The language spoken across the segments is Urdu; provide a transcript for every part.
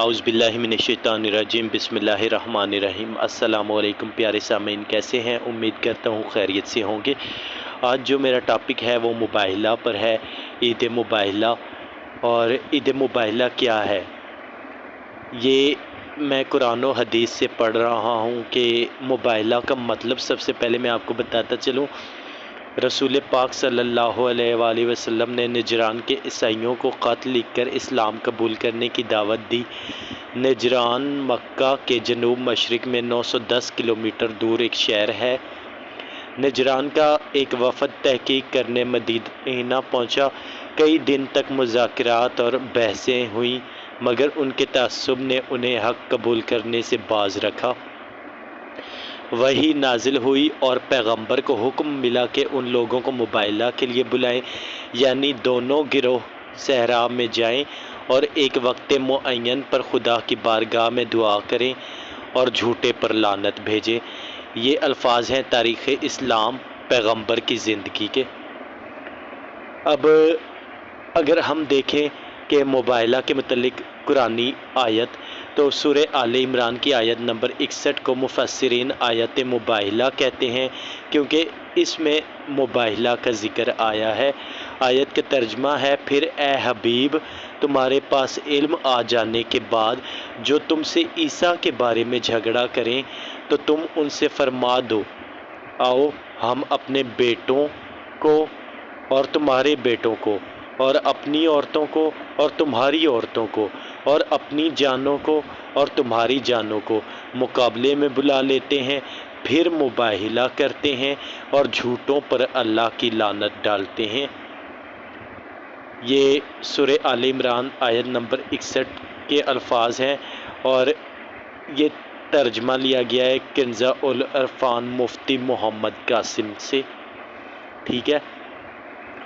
اعوذ باللہ من الشیطان الرجیم، بسم اللہ الرحمن الرحیم۔ السلام علیکم پیارے سامعین، کیسے ہیں؟ امید کرتا ہوں خیریت سے ہوں گے۔ آج جو میرا ٹاپک ہے وہ مباہلہ پر ہے، عید مباہلہ۔ اور عید مباہلہ کیا ہے؟ یہ میں قرآن و حدیث سے پڑھ رہا ہوں کہ مباہلہ کا مطلب سب سے پہلے میں آپ کو بتاتا چلوں۔ رسول پاک صلی اللہ علیہ وآلہ وسلم نے نجران کے عیسائیوں کو خط لکھ کر اسلام قبول کرنے کی دعوت دی۔ نجران مکہ کے جنوب مشرق میں 910 کلومیٹر دور ایک شہر ہے۔ نجران کا ایک وفد تحقیق کرنے مدینہ پہنچا۔ کئی دن تک مذاکرات اور بحثیں ہوئیں، مگر ان کے تعصب نے انہیں حق قبول کرنے سے باز رکھا۔ وحی نازل ہوئی اور پیغمبر کو حکم ملا کہ ان لوگوں کو مباہلہ کے لیے بلائیں، یعنی دونوں گروہ صحرا میں جائیں اور ایک وقت معین پر خدا کی بارگاہ میں دعا کریں اور جھوٹے پر لعنت بھیجیں۔ یہ الفاظ ہیں تاریخ اسلام پیغمبر کی زندگی کے۔ اب اگر ہم دیکھیں کہ مباہلہ کے متعلق قرآنی آیت، تو سورہ آل عمران کی آیت نمبر 61 کو مفسرین آیت مباہلہ کہتے ہیں، کیونکہ اس میں مباہلہ کا ذکر آیا ہے۔ آیت کا ترجمہ ہے، پھر اے حبیب، تمہارے پاس علم آ جانے کے بعد جو تم سے عیسیٰ کے بارے میں جھگڑا کریں تو تم ان سے فرما دو، آؤ ہم اپنے بیٹوں کو اور تمہارے بیٹوں کو اور اپنی عورتوں کو اور تمہاری عورتوں کو اور اپنی جانوں کو اور تمہاری جانوں کو مقابلے میں بلا لیتے ہیں، پھر مباہلہ کرتے ہیں اور جھوٹوں پر اللہ کی لعنت ڈالتے ہیں۔ یہ سورہ آل عمران آیت نمبر 61 کے الفاظ ہیں، اور یہ ترجمہ لیا گیا ہے کنزہ العرفان مفتی محمد قاسم سے۔ ٹھیک ہے،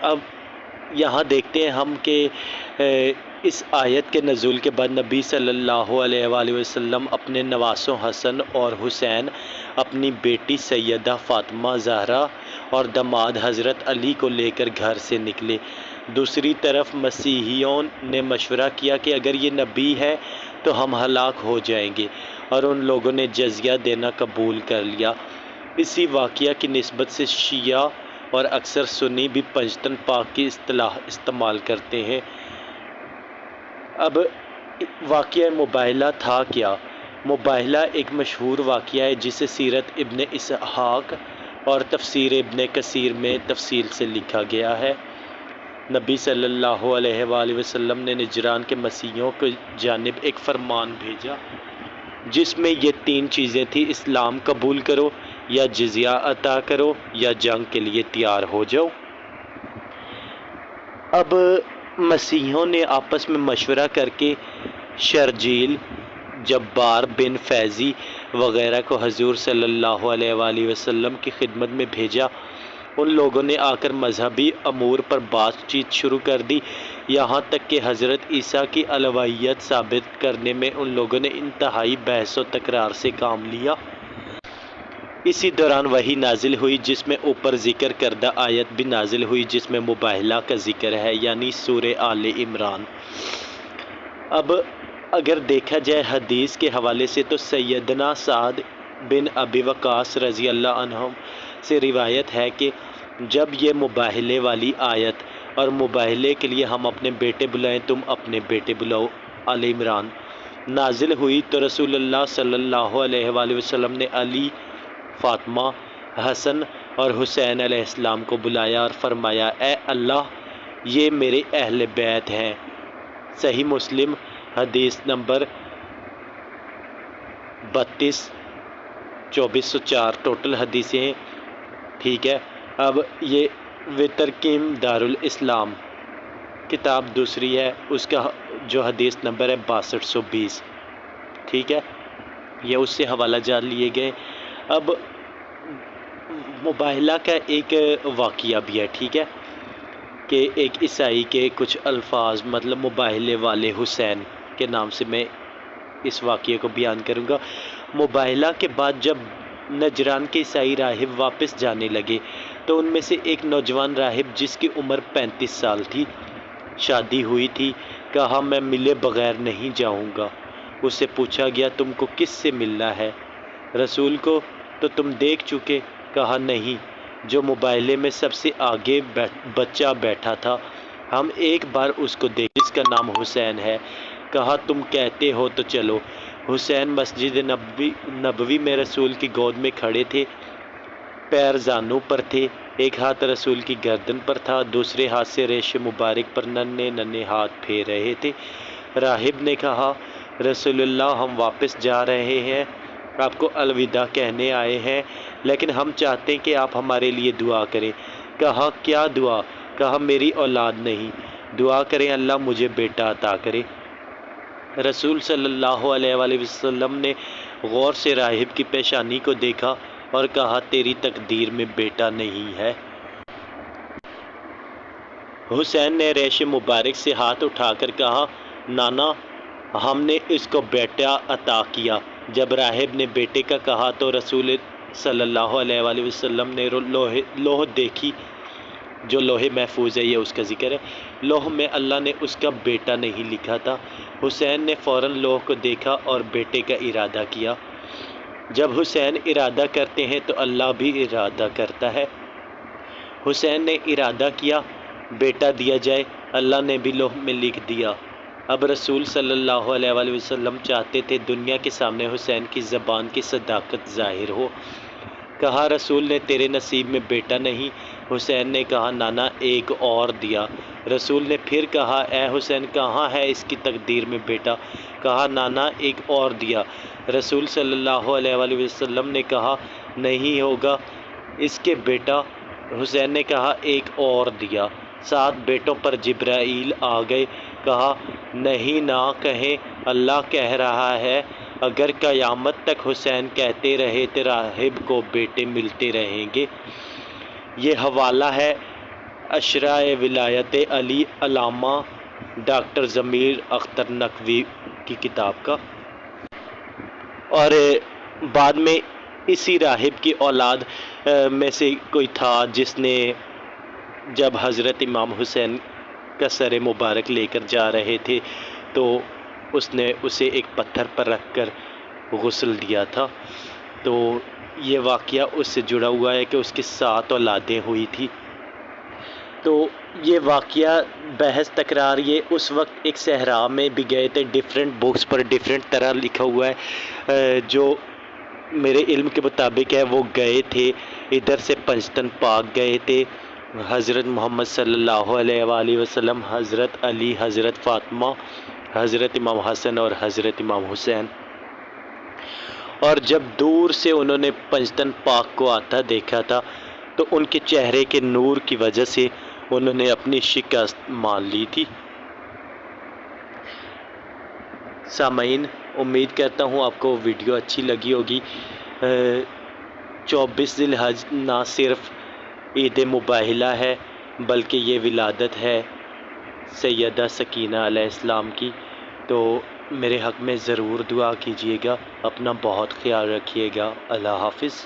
اب یہاں دیکھتے ہیں ہم کہ اس آیت کے نزول کے بعد نبی صلی اللہ علیہ وآلہ وسلم اپنے نواسوں حسن اور حسین، اپنی بیٹی سیدہ فاطمہ زہرا اور داماد حضرت علی کو لے کر گھر سے نکلے۔ دوسری طرف مسیحیوں نے مشورہ کیا کہ اگر یہ نبی ہے تو ہم ہلاک ہو جائیں گے، اور ان لوگوں نے جزیہ دینا قبول کر لیا۔ اسی واقعہ کی نسبت سے شیعہ اور اکثر سنی بھی پنجتن پاک کی اصطلاح استعمال کرتے ہیں۔ اب واقعہ مباہلہ تھا کیا؟ مباہلہ ایک مشہور واقعہ ہے جسے سیرت ابن اسحاق اور تفسیر ابن کثیر میں تفصیل سے لکھا گیا ہے۔ نبی صلی اللہ علیہ وآلہ وسلم نے نجران کے مسیحیوں کی جانب ایک فرمان بھیجا جس میں یہ 3 چیزیں تھیں: اسلام قبول کرو، یا جزیہ عطا کرو، یا جنگ کے لیے تیار ہو جاؤ۔ اب مسیحیوں نے آپس میں مشورہ کر کے شرجیل، جبار بن فیضی وغیرہ کو حضور صلی اللہ علیہ وآلہ وسلم کی خدمت میں بھیجا۔ ان لوگوں نے آ کر مذہبی امور پر بات چیت شروع کر دی، یہاں تک کہ حضرت عیسیٰ کی الوہیت ثابت کرنے میں ان لوگوں نے انتہائی بحث و تکرار سے کام لیا۔ اسی دوران وحی نازل ہوئی جس میں اوپر ذکر کردہ آیت بھی نازل ہوئی جس میں مباہلہ کا ذکر ہے، یعنی سورہ آل عمران۔ اب اگر دیکھا جائے حدیث کے حوالے سے تو سیدنا سعد بن ابی وقاص رضی اللہ عنہ سے روایت ہے کہ جب یہ مباہلے والی آیت اور مباہلے کے لیے ہم اپنے بیٹے بلائیں تم اپنے بیٹے بلاؤ آل عمران نازل ہوئی تو رسول اللہ صلی اللہ علیہ وآلہ وسلم نے علی، فاطمہ، حسن اور حسین علیہ السلام کو بلایا اور فرمایا، اے اللہ، یہ میرے اہل بیت ہیں۔ صحیح مسلم حدیث نمبر 32، 2404 ٹوٹل حدیثیں۔ ٹھیک ہے، اب یہ وترکیم دارالاسلام کتاب دوسری ہے، اس کا جو حدیث نمبر ہے 6220۔ ٹھیک ہے، یہ اس سے حوالہ جات لیے گئے۔ اب مباہلہ کا ایک واقعہ بھی ہے، ٹھیک ہے، کہ ایک عیسائی کے کچھ الفاظ، مطلب مباہلے والے حسین کے نام سے میں اس واقعے کو بیان کروں گا۔ مباہلہ کے بعد جب نجران کے عیسائی راہب واپس جانے لگے تو ان میں سے ایک نوجوان راہب جس کی عمر 35 سال تھی، شادی ہوئی تھی، کہا میں ملے بغیر نہیں جاؤں گا۔ اس سے پوچھا گیا تم کو کس سے ملنا ہے؟ رسول کو تو تم دیکھ چکے؟ کہا نہیں، جو مباحلے میں سب سے آگے بچہ بیٹھا تھا، ہم ایک بار اس کو دیکھ، جس کا نام حسین ہے۔ کہا تم کہتے ہو تو چلو۔ حسین مسجد نبوی میں رسول کی گود میں کھڑے تھے، پیر زانوں پر تھے، ایک ہاتھ رسول کی گردن پر تھا، دوسرے ہاتھ سے ریش مبارک پر ننھے ننھے ہاتھ پھیر رہے تھے۔ راہب نے کہا رسول اللہ ہم واپس جا رہے ہیں، آپ کو الوداع کہنے آئے ہیں، لیکن ہم چاہتے ہیں کہ آپ ہمارے لیے دعا کریں۔ کہا کیا دعا؟ کہا میری اولاد نہیں، دعا کریں اللہ مجھے بیٹا عطا کرے۔ رسول صلی اللہ علیہ وآلہ وسلم نے غور سے راہب کی پیشانی کو دیکھا اور کہا تیری تقدیر میں بیٹا نہیں ہے۔ حسین نے ریش مبارک سے ہاتھ اٹھا کر کہا نانا ہم نے اس کو بیٹا عطا کیا۔ جب راہب نے بیٹے کا کہا تو رسول صلی اللہ علیہ وآلہ وسلم نے لوح دیکھی، جو لوح محفوظ ہے، یہ اس کا ذکر ہے۔ لوح میں اللہ نے اس کا بیٹا نہیں لکھا تھا۔ حسین نے فوراً لوح کو دیکھا اور بیٹے کا ارادہ کیا۔ جب حسین ارادہ کرتے ہیں تو اللہ بھی ارادہ کرتا ہے۔ حسین نے ارادہ کیا بیٹا دیا جائے، اللہ نے بھی لوح میں لکھ دیا۔ اب رسول صلی اللہ علیہ وآلہ وسلم چاہتے تھے دنیا کے سامنے حسین کی زبان کی صداقت ظاہر ہو۔ کہا رسول نے تیرے نصیب میں بیٹا نہیں؟ حسین نے کہا نانا ایک اور دیا۔ رسول نے پھر کہا اے حسین کہاں ہے اس کی تقدیر میں بیٹا؟ کہا نانا ایک اور دیا۔ رسول صلی اللہ علیہ وآلہ وسلم نے کہا نہیں ہوگا اس کے بیٹا۔ حسین نے کہا ایک اور دیا۔ 7 بیٹوں پر جبرائیل آ گئے۔ کہا نہیں نہ کہیں، اللہ کہہ رہا ہے اگر قیامت تک حسین کہتے رہے تو راہب کو بیٹے ملتے رہیں گے۔ یہ حوالہ ہے اشرائے ولایت علی علامہ ڈاکٹر ضمیر اختر نقوی کی کتاب کا۔ اور بعد میں اسی راہب کی اولاد میں سے کوئی تھا جس نے جب حضرت امام حسین کا سر مبارک لے کر جا رہے تھے تو اس نے اسے ایک پتھر پر رکھ کر غسل دیا تھا۔ تو یہ واقعہ اس سے جڑا ہوا ہے کہ اس کی 7 اولادیں ہوئی تھی۔ تو یہ واقعہ بحث تکرار یہ اس وقت ایک صحرا میں بھی گئے تھے، ڈیفرنٹ بکس پر ڈیفرنٹ طرح لکھا ہوا ہے، جو میرے علم کے مطابق ہے وہ گئے تھے ادھر سے پنجتن پاک گئے تھے، حضرت محمد صلی اللہ علیہ وآلہ وسلم، حضرت علی، حضرت فاطمہ، حضرت امام حسن اور حضرت امام حسین، اور جب دور سے انہوں نے پنجتن پاک کو آتا دیکھا تھا تو ان کے چہرے کے نور کی وجہ سے انہوں نے اپنی شکست مان لی تھی۔ سامعین امید کرتا ہوں آپ کو ویڈیو اچھی لگی ہوگی۔ 24 ذی الحج نہ صرف عید مباحلہ ہے بلکہ یہ ولادت ہے سیدہ سکینہ علیہ السلام کی، تو میرے حق میں ضرور دعا کیجیے گا، اپنا بہت خیال رکھیے گا۔ اللہ حافظ۔